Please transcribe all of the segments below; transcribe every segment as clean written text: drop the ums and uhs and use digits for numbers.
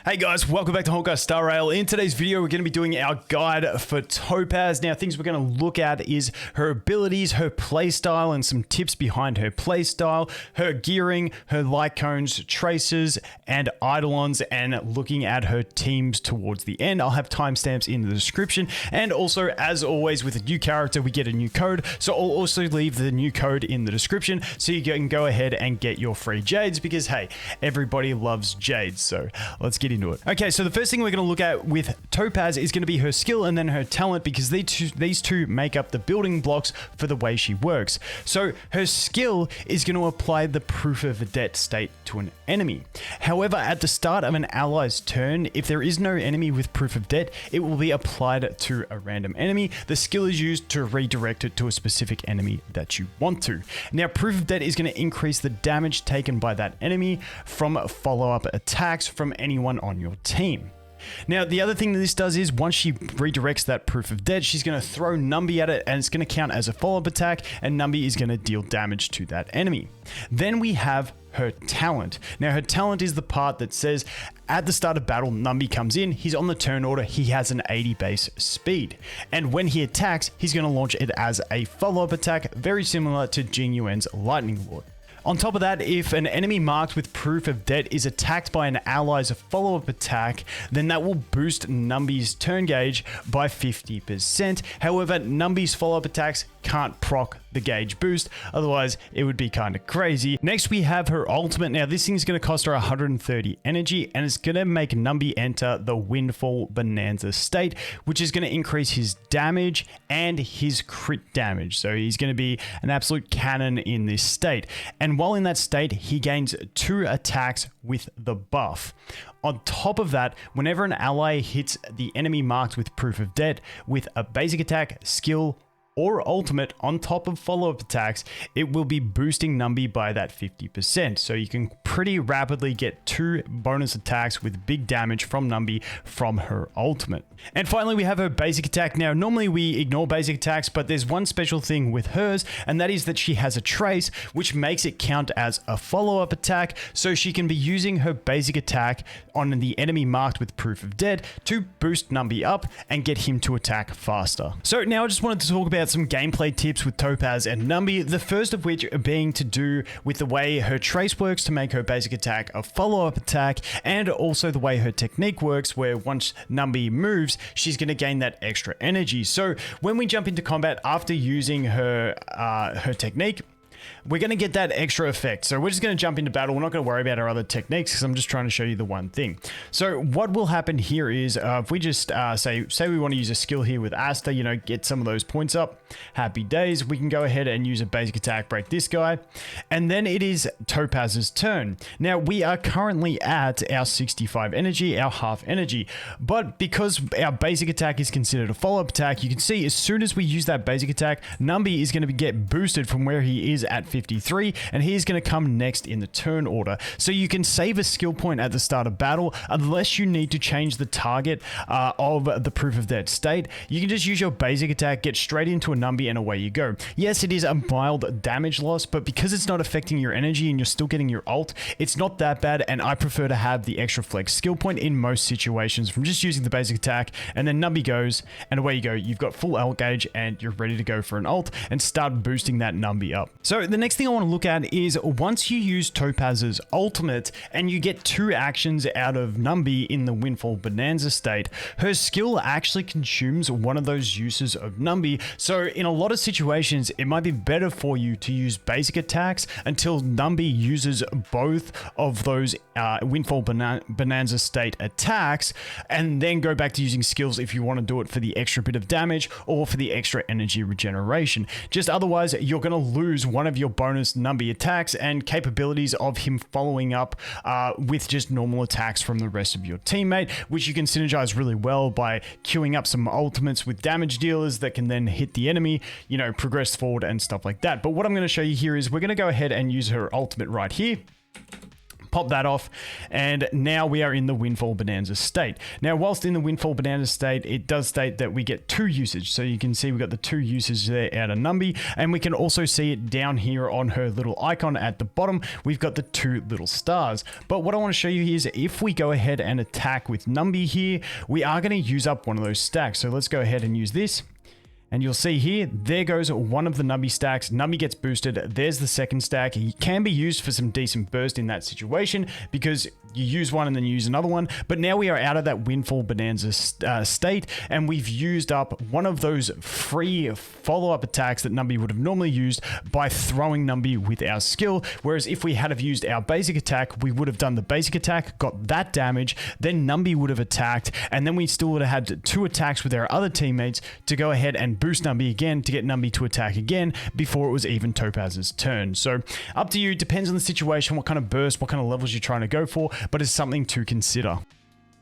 Hey guys, welcome back to Honkai Star Rail. In today's video, we're going to be doing our guide for Topaz. Now, things we're going to look at is her abilities, her playstyle, and some tips behind her playstyle, her gearing, her light cones, traces, and Eidolons, and looking at her teams towards the end. I'll have timestamps in the description. And also, as always, with a new character, we get a new code. So I'll also leave the new code in the description so you can go ahead and get your free jades because, hey, everybody loves jades. So let's get into it. Okay, so the first thing we're going to look at with Topaz is going to be her skill and then her talent, because these two make up the building blocks for the way she works. So her skill is going to apply the proof of debt state to an enemy. However, at the start of an ally's turn, if there is no enemy with proof of debt, it will be applied to a random enemy. The skill is used to redirect it to a specific enemy that you want to. Now, proof of debt is going to increase the damage taken by that enemy from follow-up attacks from anyone on your team. Now, the other thing that this does is once she redirects that proof of debt, she's going to throw Numby at it and it's going to count as a follow-up attack, and Numby is going to deal damage to that enemy. Then we have her talent. Now, her talent is the part that says at the start of battle, Numby comes in, he's on the turn order, he has an 80 base speed. And when he attacks, he's going to launch it as a follow-up attack, very similar to Jing Yuan's Lightning Lord. On top of that, if an enemy marked with proof of debt is attacked by an ally's follow-up attack, then that will boost Numby's turn gauge by 50%. However, Numby's follow-up attacks can't proc the gauge boost, otherwise it would be kind of crazy. Next, we have her ultimate. Now, this thing's going to cost her 130 energy, and it's going to make Numby enter the Windfall Bonanza state, which is going to increase his damage and his crit damage. So he's going to be an absolute cannon in this state. And while in that state, he gains 2 attacks with the buff. On top of that, whenever an ally hits the enemy marked with proof of debt with a basic attack, skill, or ultimate on top of follow-up attacks, it will be boosting Numby by that 50%. So you can pretty rapidly get 2 bonus attacks with big damage from Numby from her ultimate. And finally, we have her basic attack. Now, normally we ignore basic attacks, but there's one special thing with hers, and that is that she has a trace, which makes it count as a follow-up attack. So she can be using her basic attack on the enemy marked with proof of debt to boost Numby up and get him to attack faster. So now I just wanted to talk about some gameplay tips with Topaz and Numby, the first of which being to do with the way her trace works to make her basic attack a follow-up attack, and also the way her technique works, where once Numby moves, she's going to gain that extra energy. So when we jump into combat after using her technique, we're going to get that extra effect. So we're just going to jump into battle. We're not going to worry about our other techniques because I'm just trying to show you the one thing. So what will happen here is if we just say we want to use a skill here with Asta, you know, get some of those points up. Happy days. We can go ahead and use a basic attack, break this guy. And then it is Topaz's turn. Now, we are currently at our 65 energy, our half energy. But because our basic attack is considered a follow-up attack, you can see as soon as we use that basic attack, Numby is going to get boosted from where he is at 53, and he's going to come next in the turn order. So you can save a skill point at the start of battle unless you need to change the target of the proof of debt state. You can just use your basic attack, get straight into a Numby, and away you go. Yes, it is a mild damage loss, but because it's not affecting your energy and you're still getting your ult, it's not that bad, and I prefer to have the extra flex skill point in most situations from just using the basic attack, and then Numby goes, and away you go. You've got full ult gauge, and you're ready to go for an ult and start boosting that Numby up. So the next thing I want to look at is once you use Topaz's ultimate and you get 2 actions out of Numby in the Windfall Bonanza state, her skill actually consumes one of those uses of Numby. So in a lot of situations, it might be better for you to use basic attacks until Numby uses both of those Windfall Bonanza state attacks, and then go back to using skills if you want to do it for the extra bit of damage or for the extra energy regeneration. Just otherwise, you're going to lose one of your bonus Numby attacks and capabilities of him following up with just normal attacks from the rest of your teammate, which you can synergize really well by queuing up some ultimates with damage dealers that can then hit the enemy, you know, progress forward and stuff like that. But what I'm going to show you here is we're going to go ahead and use her ultimate right here. Pop that off, and now we are in the Windfall Bonanza state. Now, whilst in the Windfall Bonanza state, it does state that we get 2 usage. So you can see we've got the 2 usage there out of Numby, and we can also see it down here on her little icon at the bottom. We've got the 2 little stars. But what I want to show you here is if we go ahead and attack with Numby here, we are going to use up one of those stacks. So let's go ahead and use this. And you'll see here, there goes one of the Numby stacks. Numby gets boosted. There's the second stack. It can be used for some decent burst in that situation because you use one and then you use another one. But now we are out of that Windfall Bonanza state, and we've used up one of those free follow-up attacks that Numby would have normally used by throwing Numby with our skill. Whereas if we had have used our basic attack, we would have done the basic attack, got that damage, then Numby would have attacked, and then we still would have had 2 attacks with our other teammates to go ahead and boost Numby again to get Numby to attack again before it was even Topaz's turn. So up to you, depends on the situation, what kind of burst, what kind of levels you're trying to go for, but it's something to consider.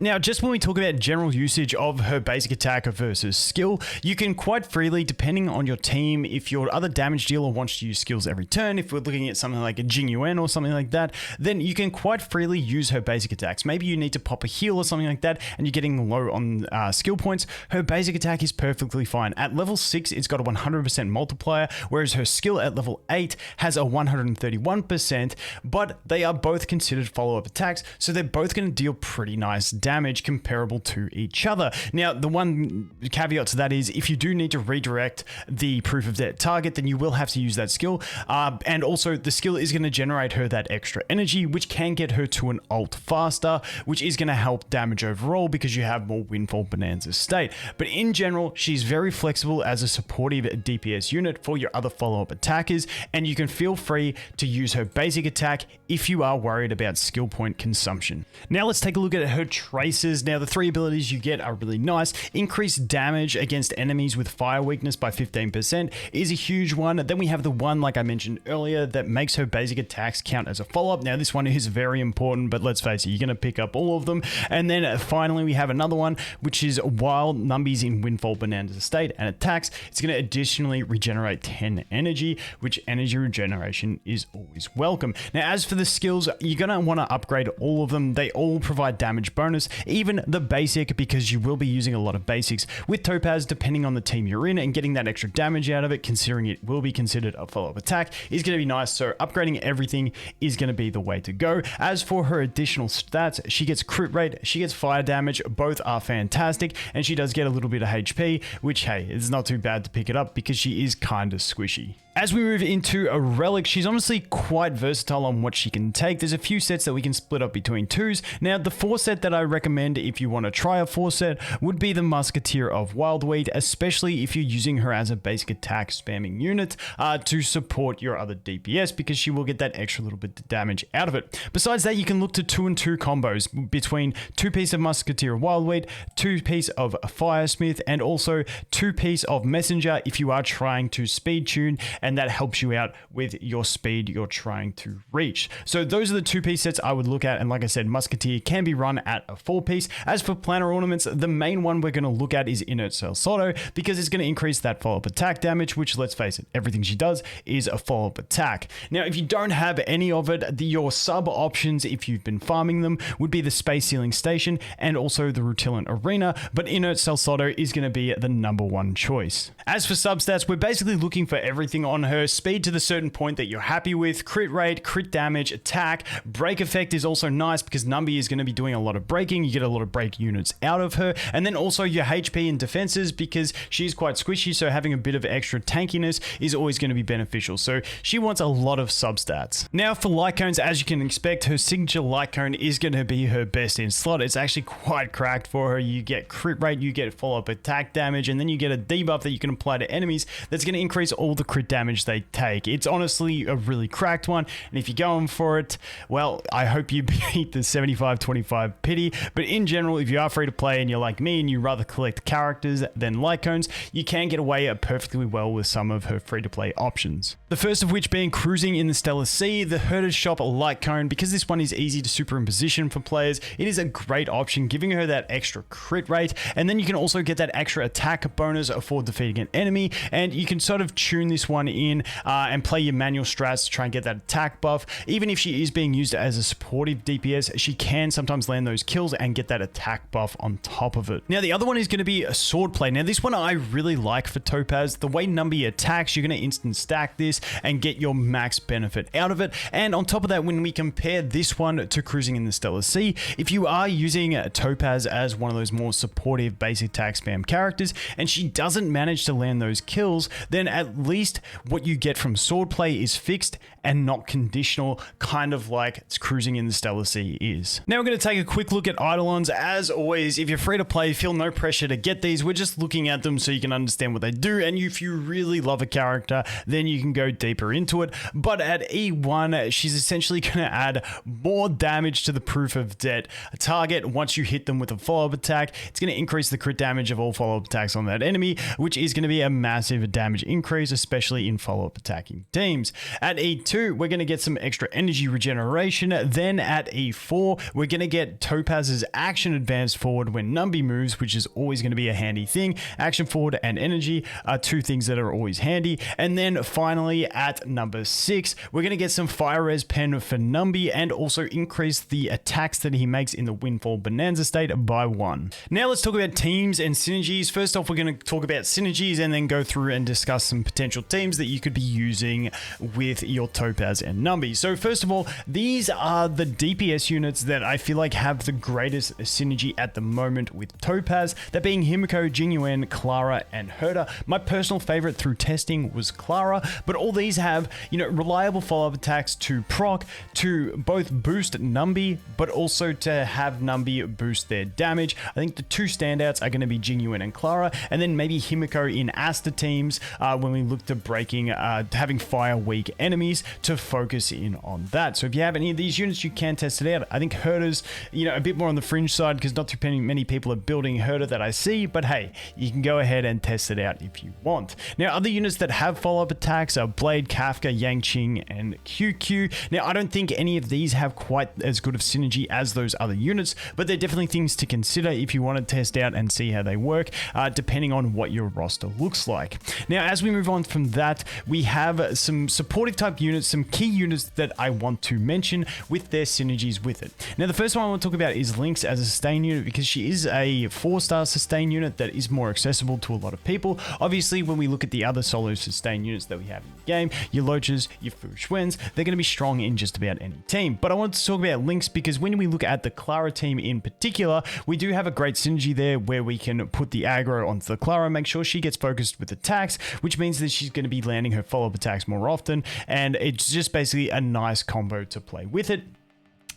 Now, just when we talk about general usage of her basic attack versus skill, you can quite freely, depending on your team, if your other damage dealer wants to use skills every turn, if we're looking at something like a Xuan or something like that, then you can quite freely use her basic attacks. Maybe you need to pop a heal or something like that, and you're getting low on skill points. Her basic attack is perfectly fine. At level 6, it's got a 100% multiplier, whereas her skill at level 8 has a 131%, but they are both considered follow-up attacks, so they're both going to deal pretty nice damage comparable to each other. Now, the one caveat to that is if you do need to redirect the proof of debt target, then you will have to use that skill. And also the skill is going to generate her that extra energy, which can get her to an ult faster, which is going to help damage overall because you have more Windfall Bonanza state. But in general, she's very flexible as a supportive DPS unit for your other follow-up attackers, and you can feel free to use her basic attack if you are worried about skill point consumption. Now let's take a look at her traces. Now the 3 abilities you get are really nice. Increased damage against enemies with fire weakness by 15% is a huge one. Then we have the one, like I mentioned earlier, that makes her basic attacks count as a follow-up. Now this one is very important, but let's face it, you're going to pick up all of them. And then finally we have another one, which is while Numby's in Windfall Bonanza state and attacks, it's going to additionally regenerate 10 energy, which energy regeneration is always welcome. Now as for the skills, you're going to want to upgrade all of them. They all provide damage bonus, even the basic, because you will be using a lot of basics with Topaz depending on the team you're in, and getting that extra damage out of it, considering it will be considered a follow-up attack, is going to be nice. So upgrading everything is going to be the way to go. As for her additional stats, she gets crit rate, she gets fire damage, both are fantastic, and she does get a little bit of HP, which hey, it's not too bad to pick it up because she is kind of squishy. As we move into a relic, she's honestly quite versatile on what she can take. There's a few sets that we can split up between 2s. Now, the 4 set that I recommend if you want to try a 4 set would be the Musketeer of Wildweed, especially if you're using her as a basic attack spamming unit to support your other DPS, because she will get that extra little bit of damage out of it. Besides that, you can look to 2 and 2 combos between 2 piece of Musketeer of Wildweed, 2 piece of Firesmith, and also 2 piece of Messenger if you are trying to speed tune, and that helps you out with your speed you're trying to reach. So those are the 2-piece sets I would look at, and like I said, Musketeer can be run at a 4-piece. As for planner ornaments, the main one we're going to look at is Inert Cell Soto, because it's going to increase that follow-up attack damage, which, let's face it, everything she does is a follow-up attack. Now, if you don't have any of it, your sub options, if you've been farming them, would be the Space Sealing Station and also the Rutilant Arena, but Inert Cell Soto is going to be the #1 choice. As for substats, we're basically looking for everything on her. Speed to the certain point that you're happy with, crit rate, crit damage, attack, break effect is also nice because Numby is going to be doing a lot of breaking. You get a lot of break units out of her, and then also your HP and defenses, because she's quite squishy, so having a bit of extra tankiness is always going to be beneficial. So she wants a lot of substats. Now for light cones, as you can expect, her signature light cone is going to be her best in slot. It's actually quite cracked for her. You get crit rate, you get follow-up attack damage, and then you get a debuff that you can apply to enemies that's going to increase all the crit damage they take. It's honestly a really cracked one, and if you're going for it, well, I hope you beat the 75-25 pity, but in general, if you are free to play and you're like me and you rather collect characters than light cones, you can get away perfectly well with some of her free to play options. The first of which being Cruising in the Stellar Sea, the Herder's Shop light cone. Because this one is easy to superimposition for players, it is a great option, giving her that extra crit rate, and then you can also get that extra attack bonus for defeating an enemy, and you can sort of tune this one in and play your manual strats to try and get that attack buff. Even if she is being used as a supportive DPS, she can sometimes land those kills and get that attack buff on top of it. Now, the other one is going to be a sword play. Now, this one I really like for Topaz. The way Numby attacks, you're going to instant stack this and get your max benefit out of it. And on top of that, when we compare this one to Cruising in the Stellar Sea, if you are using Topaz as one of those more supportive basic attack spam characters and she doesn't manage to land those kills, then at least what you get from swordplay is fixed and not conditional, kind of like it's Cruising in the Stellar Sea is. Now we're going to take a quick look at Eidolons. As always, if you're free to play, feel no pressure to get these. We're just looking at them so you can understand what they do, and if you really love a character, then you can go deeper into it. But at E1, she's essentially going to add more damage to the proof of debt target once you hit them with a follow-up attack. It's going to increase the crit damage of all follow-up attacks on that enemy, which is going to be a massive damage increase, especially in follow-up attacking teams. At E2, we're going to get some extra energy regeneration. Then at E4, we're going to get Topaz's action advance forward when Numby moves, which is always going to be a handy thing. Action forward and energy are two things that are always handy. And then finally at number 6, we're going to get some fire res pen for Numby and also increase the attacks that he makes in the Windfall Bonanza state by 1. Now let's talk about teams and synergies. First off, we're going to talk about synergies and then go through and discuss some potential teams that you could be using with your Topaz and Numby. So first of all, these are the DPS units that I feel like have the greatest synergy at the moment with Topaz, that being Himiko, Jingyuan, Clara, and Herta. My personal favorite through testing was Clara, but all these have, reliable follow-up attacks to proc, to both boost Numby, but also to have Numby boost their damage. I think the two standouts are going to be Jingyuan and Clara, and then maybe Himiko in Asta teams when we look to breaking, having fire weak enemies to focus in on that. So if you have any of these units, you can test it out. I think Herta's, a bit more on the fringe side because not too many people are building Herta that I see, but hey, you can go ahead and test it out if you want. Now, other units that have follow-up attacks are Blade, Kafka, Yangqing, and QQ. Now, I don't think any of these have quite as good of synergy as those other units, but they're definitely things to consider if you want to test out and see how they work, depending on what your roster looks like. Now, as we move on from that, we have some supportive type units, some key units that I want to mention with their synergies with it. Now, the first one I want to talk about is Lynx as a sustain unit because she is a 4-star sustain unit that is more accessible to a lot of people. Obviously, when we look at the other solo sustain units that we have in the game, your Loaches, your Fu Xuans, they're going to be strong in just about any team. But I want to talk about Lynx because when we look at the Clara team in particular, we do have a great synergy there where we can put the aggro onto the Clara, make sure she gets focused with attacks, which means that she's going to be landing her follow-up attacks more often, and it's just basically a nice combo to play with it.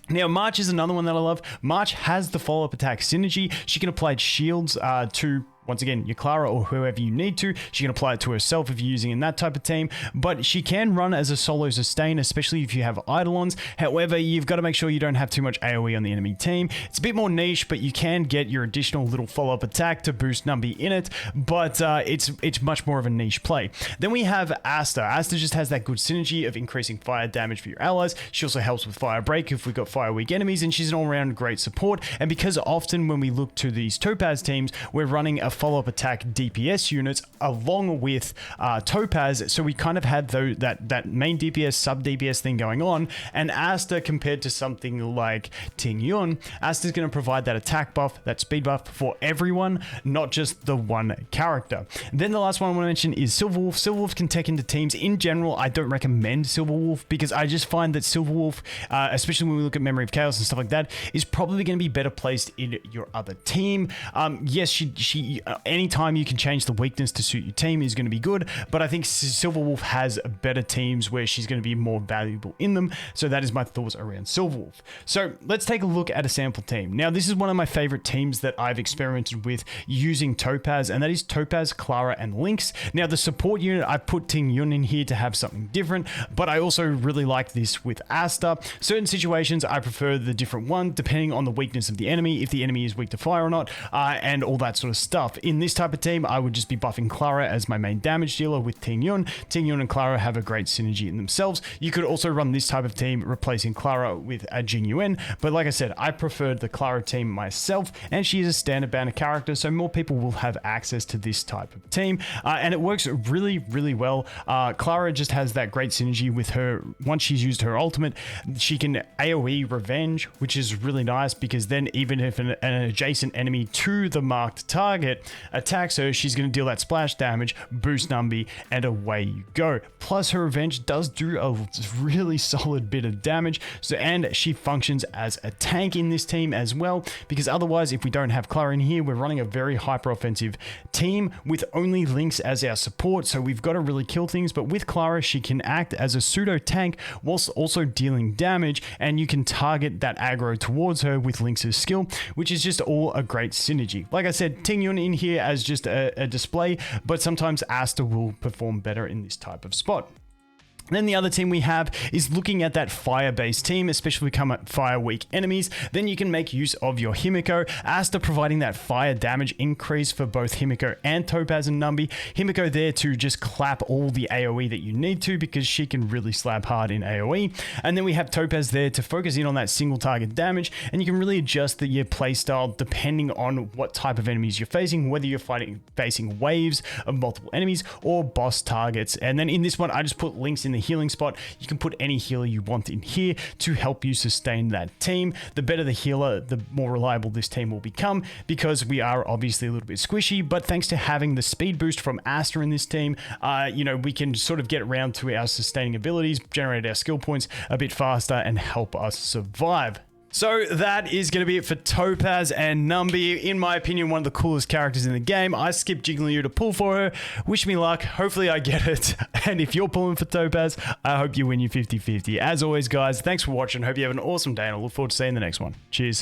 Now, March is another one that I love. March has the follow-up attack synergy. She can apply shields to, once again, your Clara or whoever you need to. She can apply it to herself if you're using in that type of team, but she can run as a solo sustain, especially if you have Eidolons. However, you've got to make sure you don't have too much AoE on the enemy team. It's a bit more niche, but you can get your additional little follow-up attack to boost Numby in it, but it's much more of a niche play. Then we have Asta. Asta just has that good synergy of increasing fire damage for your allies. She also helps with fire break if we've got fire weak enemies, and she's an all-around great support. And because often when we look to these Topaz teams, we're running a follow-up attack DPS units along with Topaz, so we kind of had that main DPS sub DPS thing going on. And Asta, compared to something like Ting Yun, Asta's going to provide that attack buff, that speed buff for everyone, not just the one character. Then the last one I want to mention is Silverwolf. Silverwolf can tech into teams. In general, I don't recommend Silverwolf because I just find that Silverwolf, especially when we look at Memory of Chaos and stuff like that, is probably going to be better placed in your other team. Yes, she anytime you can change the weakness to suit your team is going to be good, but I think Silverwolf has better teams where she's going to be more valuable in them. So that is my thoughts around Silverwolf. So let's take a look at a sample team. Now, this is one of my favorite teams that I've experimented with using Topaz, and that is Topaz, Clara, and Lynx. Now, the support unit, I put Ting Yun in here to have something different, but I also really like this with Asta. Certain situations, I prefer the different one, depending on the weakness of the enemy, if the enemy is weak to fire or not, and all that sort of stuff. buff. In this type of team, I would just be buffing Clara as my main damage dealer with Ting Yun. Ting Yun and Clara have a great synergy in themselves. You could also run this type of team replacing Clara with a Jing Yuan, but like I said, I preferred the Clara team myself, and she is a standard banner character, so more people will have access to this type of team, and it works really, really well. Clara just has that great synergy with her. Once she's used her ultimate, she can AoE revenge, which is really nice, because then even if an adjacent enemy to the marked target attacks her, she's going to deal that splash damage, boost Numby, and away you go. Plus her revenge does do a really solid bit of damage, so, and she functions as a tank in this team as well, because otherwise if we don't have Clara in here, we're running a very hyper offensive team with only Lynx as our support, so we've got to really kill things. But with Clara, she can act as a pseudo tank whilst also dealing damage, and you can target that aggro towards her with Lynx's skill, which is just all a great synergy. Like I said, Ting Yun in here as just a display, but sometimes Asta will perform better in this type of spot. Then the other team we have is looking at that fire-based team, especially if we come at fire-weak enemies. Then you can make use of your Himiko. Asta providing that fire damage increase for both Himiko and Topaz and Numby. Himiko there to just clap all the AoE that you need to, because she can really slap hard in AoE. And then we have Topaz there to focus in on that single target damage, and you can really adjust your playstyle depending on what type of enemies you're facing, whether you're facing waves of multiple enemies or boss targets. And then in this one, I just put Lynx in the healing spot. You can put any healer you want in here to help you sustain that team. The better the healer, the more reliable this team will become, because we are obviously a little bit squishy, but thanks to having the speed boost from Asta in this team, we can sort of get around to our sustaining abilities, generate our skill points a bit faster, and help us survive. So that is going to be it for Topaz and Numby. In my opinion, one of the coolest characters in the game. I skipped Jigglypuff to pull for her. Wish me luck. Hopefully I get it. And if you're pulling for Topaz, I hope you win your 50-50. As always, guys, thanks for watching. Hope you have an awesome day, and I look forward to seeing the next one. Cheers.